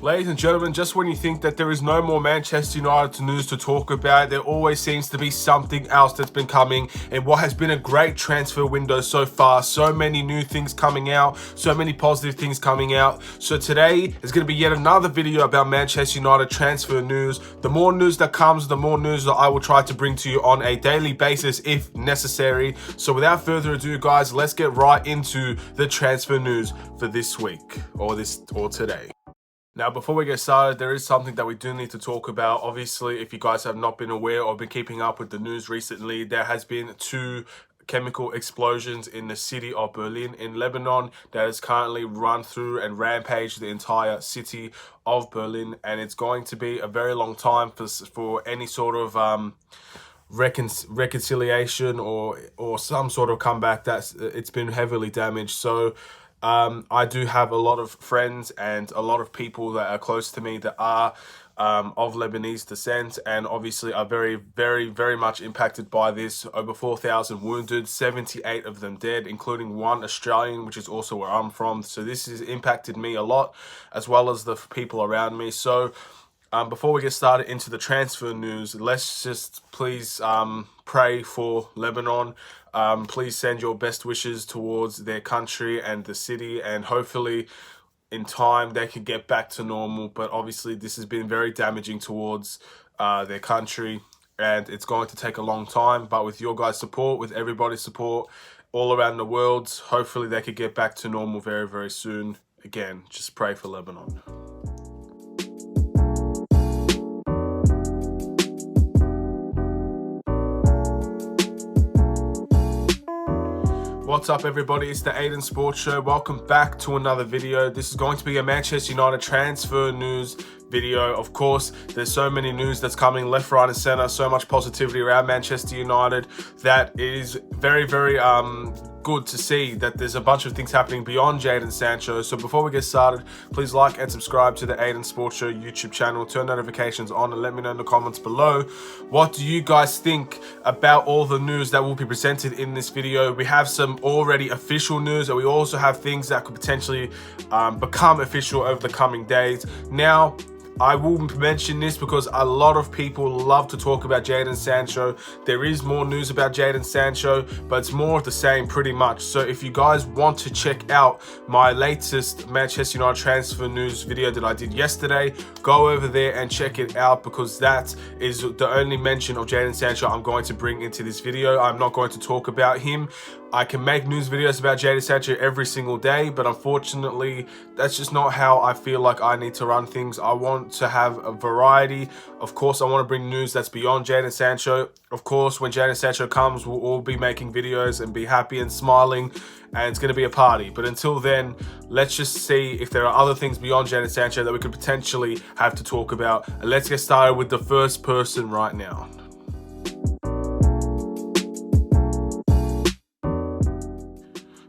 Ladies and gentlemen, just when you think that there is no more Manchester United news to talk about, there always seems to be something else that's been coming in what has been a great transfer window so far. So many new things coming out, so many positive things coming out. So today is going to be yet another video about Manchester United transfer news. The more news that comes, the more news that I will try to bring to you on a daily basis if necessary. So without further ado, guys, let's get right into the transfer news for this week or today. Now, before we get started, there is something that we do need to talk about. Obviously, if you guys have not been aware or been keeping up with the news recently, there has been two chemical explosions in the city of Berlin in Lebanon that has currently run through and rampaged the entire city of Berlin. And it's going to be a very long time for any sort of reconciliation or some sort of comeback. It's been heavily damaged. So I do have a lot of friends and a lot of people that are close to me that are of Lebanese descent and obviously are very, very, very much impacted by this. Over 4,000 wounded, 78 of them dead, including one Australian, which is also where I'm from. So this has impacted me a lot, as well as the people around me. So before we get started into the transfer news, let's just please pray for Lebanon. Please send your best wishes towards their country and the city, and hopefully in time they can get back to normal. But obviously this has been very damaging towards their country, and it's going to take a long time. But with your guys' support, with everybody's support all around the world, hopefully they could get back to normal very, very soon. Again, just pray for Lebanon. What's up, everybody? It's the Aidan Sports Show. Welcome back to another video. This is going to be a Manchester United transfer news video. Of course, there's so many news that's coming left, right and center, so much positivity around Manchester United that it is very, very good to see that there's a bunch of things happening beyond Jadon Sancho. So before we get started, please like and subscribe to the Aidan Sports Show YouTube channel, turn notifications on, and let me know in the comments below, what do you guys think about all the news that will be presented in this video. We have some already official news, and we also have things that could potentially become official over the coming days. Now, I will mention this because a lot of people love to talk about Jadon Sancho. There is more news about Jadon Sancho, but it's more of the same pretty much. So if you guys want to check out my latest Manchester United transfer news video that I did yesterday, go over there and check it out, because that is the only mention of Jadon Sancho I'm going to bring into this video. I'm not going to talk about him. I can make news videos about Jadon Sancho every single day, but unfortunately, that's just not how I feel like I need to run things. I want to have a variety. Of course, I want to bring news that's beyond Jadon Sancho. Of course, when Jadon Sancho comes, we'll all be making videos and be happy and smiling, and it's going to be a party. But until then, let's just see if there are other things beyond Jadon Sancho that we could potentially have to talk about. And let's get started with the first person right now.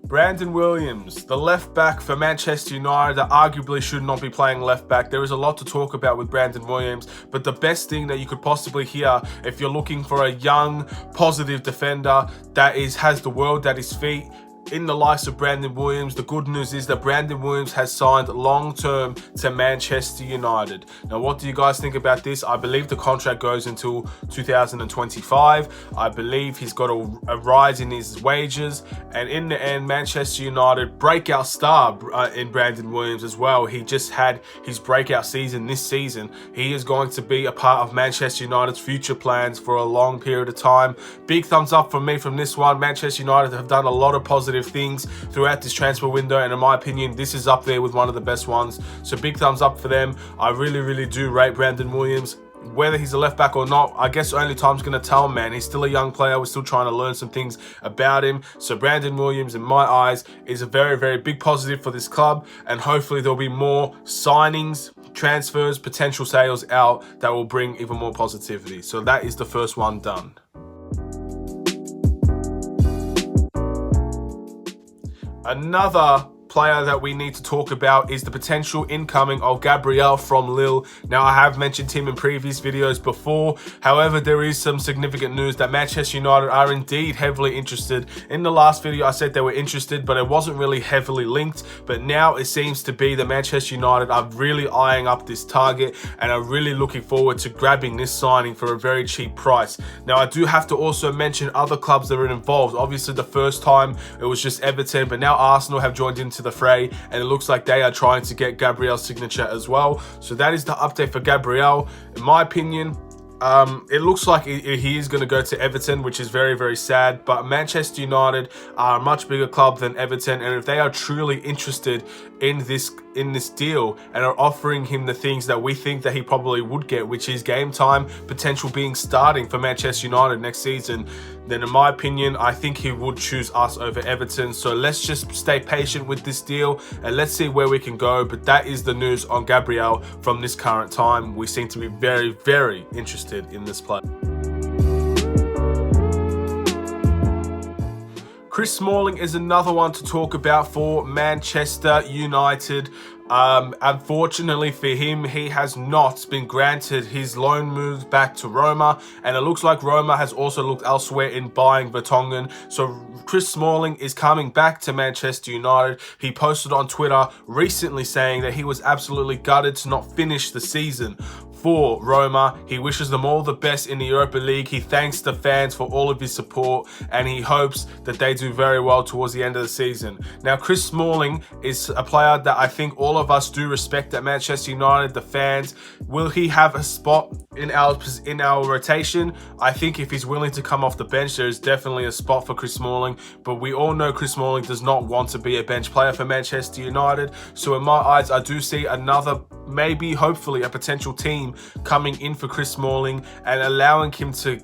Brandon Williams, the left back for Manchester United, that arguably should not be playing left back. There is a lot to talk about with Brandon Williams, but the best thing that you could possibly hear if you're looking for a young, positive defender that has the world at his feet, in the likes of Brandon Williams, the good news is that Brandon Williams has signed long-term to Manchester United. Now, what do you guys think about this? I believe the contract goes until 2025. I believe he's got a rise in his wages. And in the end, Manchester United breakout star in Brandon Williams as well. He just had his breakout season this season. He is going to be a part of Manchester United's future plans for a long period of time. Big thumbs up from me from this one. Manchester United have done a lot of positive things throughout this transfer window, and in my opinion, this is up there with one of the best ones. So big thumbs up for them. I really, really do rate Brandon Williams. Whether he's a left back or not, I guess only time's going to tell, man. He's still a young player. We're still trying to learn some things about him. So Brandon Williams, in my eyes, is a very, very big positive for this club, and hopefully there'll be more signings, transfers, potential sales out that will bring even more positivity. So that is the first one done. Another player that we need to talk about is the potential incoming of Gabriel from Lille. Now, I have mentioned him in previous videos before. However, there is some significant news that Manchester United are indeed heavily interested. In the last video, I said they were interested, but it wasn't really heavily linked. But now it seems to be that Manchester United are really eyeing up this target and are really looking forward to grabbing this signing for a very cheap price. Now, I do have to also mention other clubs that are involved. Obviously, the first time it was just Everton, but now Arsenal have joined into the fray, and it looks like they are trying to get Gabriel's signature as well. So that is the update for Gabriel. In my opinion, it looks like he is going to go to Everton, which is very, very sad. But Manchester United are a much bigger club than Everton, and if they are truly interested in this deal and are offering him the things that we think that he probably would get, which is game time potential being starting for Manchester United next season, then in my opinion, I think he would choose us over Everton. So let's just stay patient with this deal and let's see where we can go. But that is the news on Gabriel from this current time. We seem to be very, very interested in this player. Chris Smalling is another one to talk about for Manchester United. Unfortunately for him, he has not been granted his loan move back to Roma, and it looks like Roma has also looked elsewhere in buying Vertonghen. So Chris Smalling is coming back to Manchester United. He posted on Twitter recently saying that he was absolutely gutted to not finish the season for Roma. He wishes them all the best in the Europa League. He thanks the fans for all of his support, and he hopes that they do very well towards the end of the season. Now, Chris Smalling is a player that I think all of us do respect at Manchester United, the fans. Will he have a spot in our rotation? I think if he's willing to come off the bench, there is definitely a spot for Chris Smalling, but we all know Chris Smalling does not want to be a bench player for Manchester United. So in my eyes, I do see another, maybe hopefully a potential team coming in for Chris Smalling and allowing him to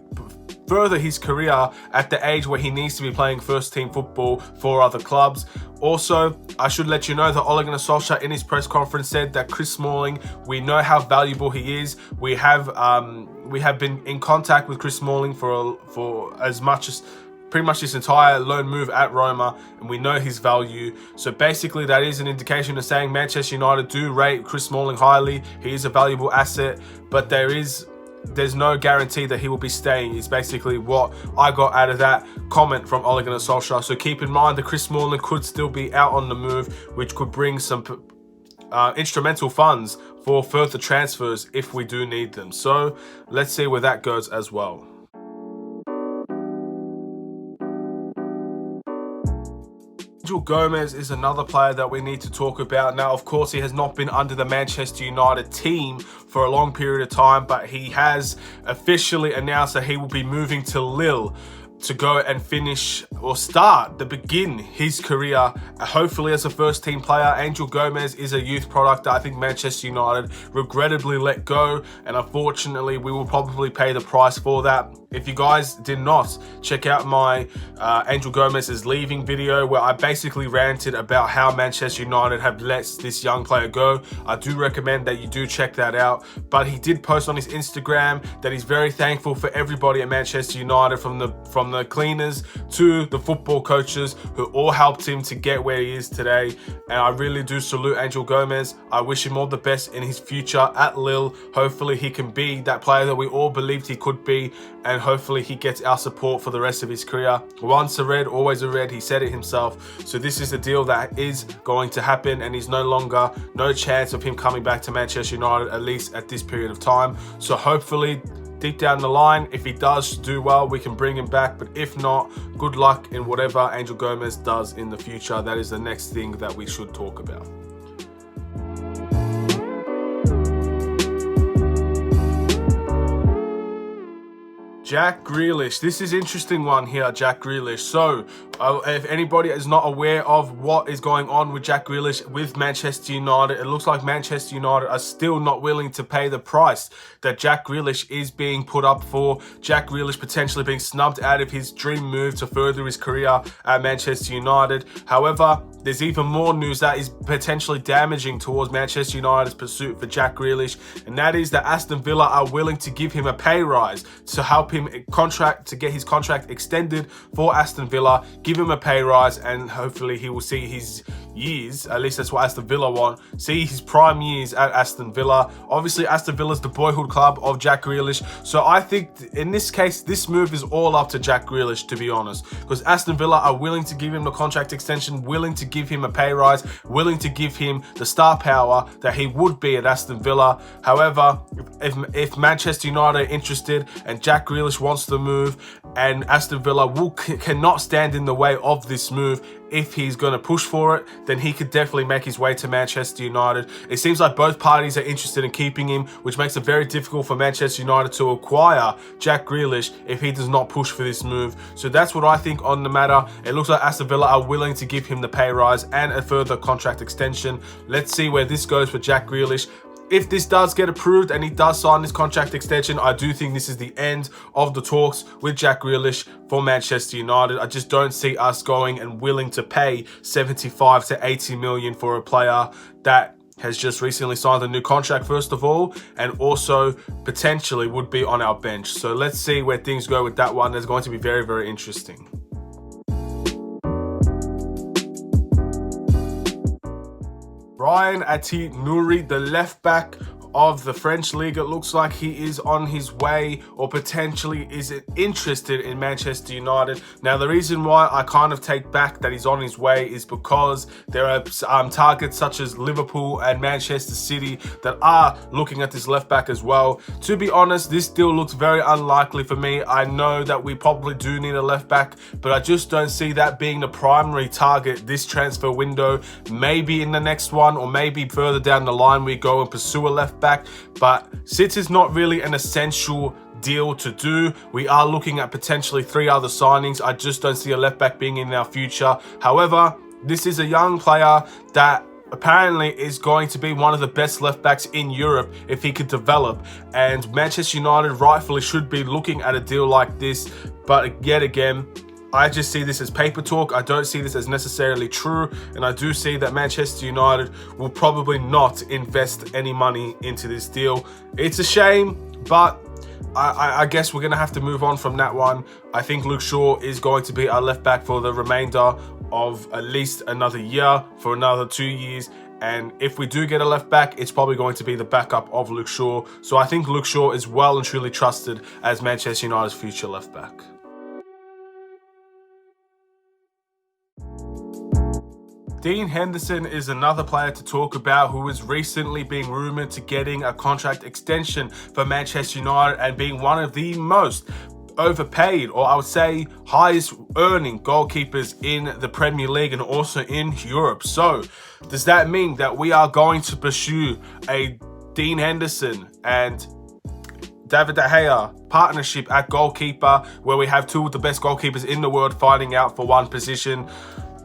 further his career at the age where he needs to be playing first team football for other clubs. Also, I should let you know that Ole Gunnar Solskjaer in his press conference said that Chris Smalling, we know how valuable he is. We have been in contact with Chris Smalling for as much as pretty much this entire loan move at Roma, and we know his value. So basically that is an indication of saying Manchester United do rate Chris Smalling highly. He is a valuable asset, but there's no guarantee that he will be staying, is basically what I got out of that comment from Ole Gunnar Solskjaer. So keep in mind that Chris Smalling could still be out on the move, which could bring some instrumental funds for further transfers if we do need them. So let's see where that goes as well. Angel Gomez is another player that we need to talk about. Now, of course, he has not been under the Manchester United team for a long period of time, but he has officially announced that he will be moving to Lille to go and begin his career, hopefully as a first team player. Angel Gomez is a youth product that I think Manchester United regrettably let go, and unfortunately we will probably pay the price for that. If you guys did not check out my Angel Gomez is leaving video, where I basically ranted about how Manchester United have let this young player go, I do recommend that you do check that out. But he did post on his Instagram that he's very thankful for everybody at Manchester United, from the cleaners to the football coaches, who all helped him to get where he is today. And I really do salute Angel Gomez. I wish him all the best in his future at Lille. Hopefully he can be that player that we all believed he could be, and hopefully he gets our support for the rest of his career. Once a Red, always a Red. He said it himself. So this is the deal that is going to happen, and he's no chance of him coming back to Manchester United, at least at this period of time. So hopefully deep down the line, if he does do well, we can bring him back. But if not, good luck in whatever Angel Gomez does in the future. That is the next thing that we should talk about. Jack Grealish. This is interesting one here, Jack Grealish. So, if anybody is not aware of what is going on with Jack Grealish with Manchester United, it looks like Manchester United are still not willing to pay the price that Jack Grealish is being put up for. Jack Grealish potentially being snubbed out of his dream move to further his career at Manchester United. However, there's even more news that is potentially damaging towards Manchester United's pursuit for Jack Grealish, and that is that Aston Villa are willing to give him a pay rise to help him get his contract extended for Aston Villa, give him a pay rise, and hopefully he will see his years. At least that's what Aston Villa want. See his prime years at Aston Villa. Obviously, Aston Villa's the boyhood club of Jack Grealish. So I think in this case, this move is all up to Jack Grealish, to be honest. Because Aston Villa are willing to give him the contract extension, willing to give him a pay rise, willing to give him the star power that he would be at Aston Villa. However, if Manchester United are interested and Jack Grealish wants to move, and Aston Villa cannot stand in the way of this move, if he's going to push for it, then he could definitely make his way to Manchester United. It seems like both parties are interested in keeping him, which makes it very difficult for Manchester United to acquire Jack Grealish if he does not push for this move. So that's what I think on the matter. It looks like Aston Villa are willing to give him the pay rise and a further contract extension. Let's see where this goes for Jack Grealish. If this does get approved and he does sign this contract extension, I do think this is the end of the talks with Jack Grealish for Manchester United. I just don't see us going and willing to pay 75 to 80 million for a player that has just recently signed a new contract, first of all, and also potentially would be on our bench. So let's see where things go with that one. It's going to be very, very interesting. Ait-Nouri, the left back of the French league, it looks like he is on his way or potentially is interested in Manchester United. Now, the reason why I kind of take back that he's on his way is because there are targets such as Liverpool and Manchester City that are looking at this left back as well. To be honest, this deal looks very unlikely for me. I know that we probably do need a left back, but I just don't see that being the primary target this transfer window. Maybe in the next one, or maybe further down the line we go and pursue a left back, but since it's not really an essential deal to do, we are looking at potentially 3 other signings. I just don't see a left back being in our future. However, this is a young player that apparently is going to be one of the best left backs in Europe if he could develop, and Manchester United rightfully should be looking at a deal like this. But yet again, I just see this as paper talk. I don't see this as necessarily true, and I do see that Manchester United will probably not invest any money into this deal. It's a shame, but I guess we're going to have to move on from that one. I think Luke Shaw is going to be our left back for the remainder of at least another year, for another 2 years. And if we do get a left back, it's probably going to be the backup of Luke Shaw. So I think Luke Shaw is well and truly trusted as Manchester United's future left back. Dean Henderson is another player to talk about who is recently being rumoured to getting a contract extension for Manchester United and being one of the most overpaid, or I would say highest earning goalkeepers in the Premier League and also in Europe. So does that mean that we are going to pursue a Dean Henderson and David De Gea partnership at goalkeeper, where we have 2 of the best goalkeepers in the world fighting out for one position?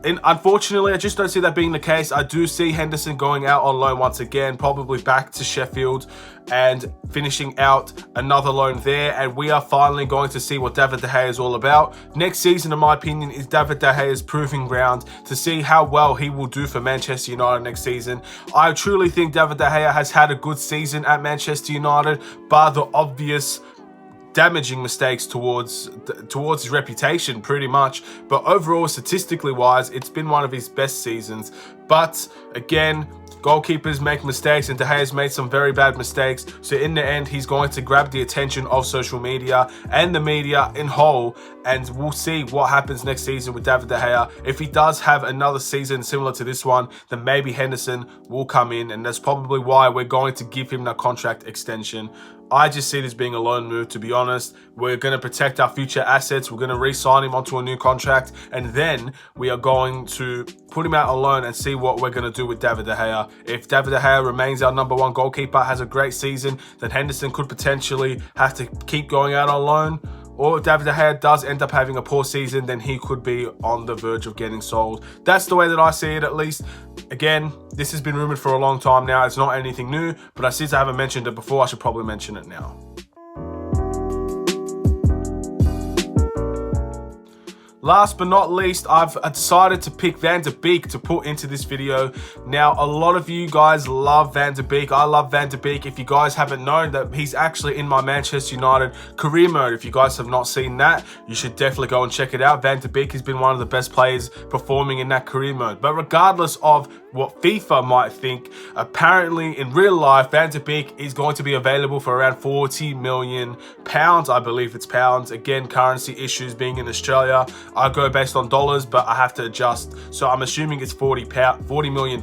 And unfortunately, I just don't see that being the case. I do see Henderson going out on loan once again, probably back to Sheffield and finishing out another loan there. And we are finally going to see what David De Gea is all about. Next season, in my opinion, is David De Gea's proving ground to see how well he will do for Manchester United next season. I truly think David De Gea has had a good season at Manchester United, bar the obvious damaging mistakes towards his reputation, pretty much. But overall, statistically wise, it's been one of his best seasons. But again, goalkeepers make mistakes, and De Gea's made some very bad mistakes. So in the end, he's going to grab the attention of social media and the media in whole, and we'll see what happens next season with David De Gea. If he does have another season similar to this one, then maybe Henderson will come in, and that's probably why we're going to give him that contract extension. I just see this being a loan move, to be honest. We're going to protect our future assets. We're going to re-sign him onto a new contract, and then we are going to put him out on loan and see what we're going to do with David De Gea. If David De Gea remains our #1 goalkeeper, has a great season, then Henderson could potentially have to keep going out on loan. Or if David De Gea does end up having a poor season, then he could be on the verge of getting sold. That's the way that I see it, at least. Again, this has been rumoured for a long time now. It's not anything new, but since I haven't mentioned it before, I should probably mention it now. last but not least, I've decided to pick Van de Beek to put into this video. Now, a lot of you guys love Van de Beek. I love Van de Beek. If you guys haven't known that he's actually in my Manchester United career mode, if you guys have not seen that, you should definitely go and check it out. Van de Beek has been one of the best players performing in that career mode. But regardless of what FIFA might think, apparently in real life, Van de Beek is going to be available for around £40 million. I believe it's pounds. Again, currency issues being in Australia. I go based on dollars, but I have to adjust. So I'm assuming it's £40 million.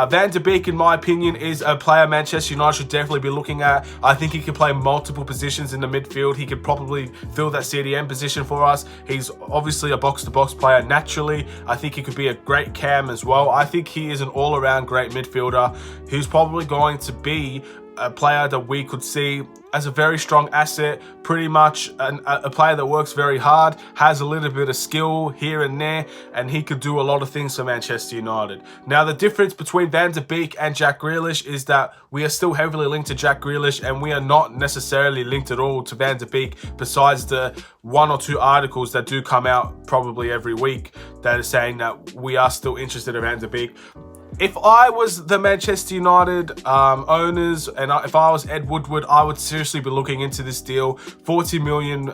Van de Beek, in my opinion, is a player Manchester United should definitely be looking at. I think he can play multiple positions in the midfield. He could probably fill that CDM position for us. He's obviously a box-to-box player naturally. I think he could be a great cam as well. I think he is an all-around great midfielder who's probably going to be a player that we could see as a very strong asset, pretty much a player that works very hard, has a little bit of skill here and there, and he could do a lot of things for Manchester United. Now, the difference between Van de Beek and Jack Grealish is that we are still heavily linked to Jack Grealish, and we are not necessarily linked at all to Van de Beek, besides the 1 or 2 articles that do come out probably every week that are saying that we are still interested in Van de Beek. If I was the Manchester United owners and if I was Ed Woodward, I would seriously be looking into this deal. £40 million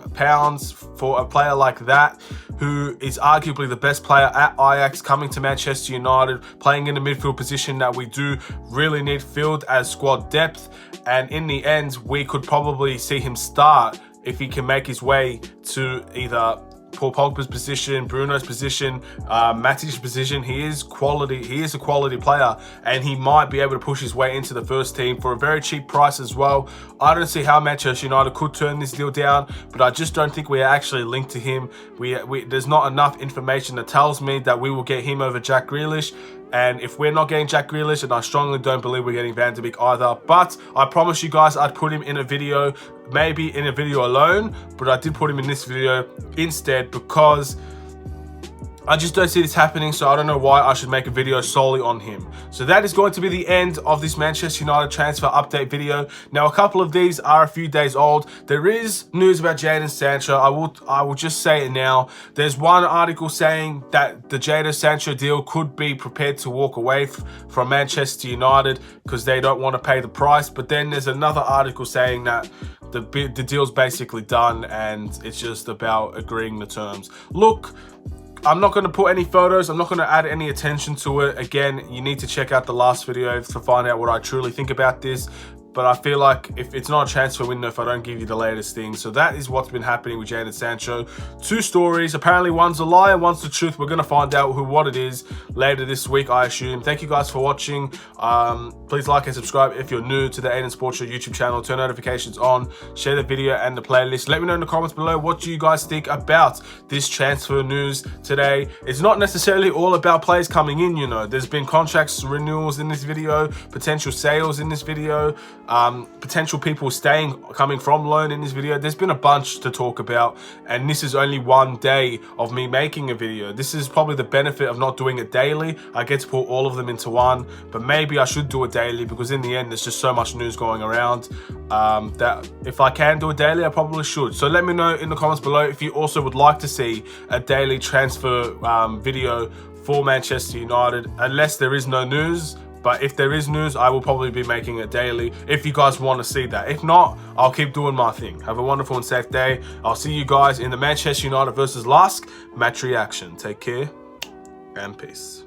for a player like that, who is arguably the best player at Ajax, coming to Manchester United, playing in a midfield position that we do really need filled as squad depth. And in the end, we could probably see him start if he can make his way to either Paul Pogba's position, Bruno's position, Matic's position. He is quality. He is a quality player, and he might be able to push his way into the first team for a very cheap price as well. I don't see how Manchester United could turn this deal down, but I just don't think we are actually linked to him. There's not enough information that tells me that we will get him over Jack Grealish. And if we're not getting Jack Grealish, and I strongly don't believe we're getting Van de Beek either, but I promise you guys I'd put him in a video, maybe in a video alone, but I did put him in this video instead because I just don't see this happening, so I don't know why I should make a video solely on him. So that is going to be the end of this Manchester United transfer update video. Now, a couple of these are a few days old. There is news about Jadon Sancho. I will just say it now. There's one article saying that the Jadon Sancho deal could be prepared to walk away from Manchester United because they don't want to pay the price. But then there's another article saying that the deal's basically done and it's just about agreeing the terms. Look, I'm not going to put any photos. I'm not going to add any attention to it. Again, you need to check out the last video to find out what I truly think about this. But I feel like if it's not a transfer window if I don't give you the latest things. So that is what's been happening with Jadon Sancho. 2 stories. Apparently one's a lie and one's the truth. We're going to find out what it is later this week, I assume. Thank you guys for watching. Please like and subscribe if you're new to the Aidan Sports Show YouTube channel. Turn notifications on. Share the video and the playlist. Let me know in the comments below what you guys think about this transfer news today. It's not necessarily all about players coming in, you know. There's been contracts renewals in this video, potential sales in this video, potential people coming from loan in this video. There's been a bunch to talk about, and this is only one day of me making a video. This is probably the benefit of not doing it daily. I get to put all of them into one, but maybe I should do it daily because in the end there's just so much news going around that if I can do it daily, I probably should. So let me know in the comments below if you also would like to see a daily transfer video for Manchester United, unless there is no news. But if there is news, I will probably be making it daily if you guys want to see that. If not, I'll keep doing my thing. Have a wonderful and safe day. I'll see you guys in the Manchester United versus Lask match reaction. Take care and peace.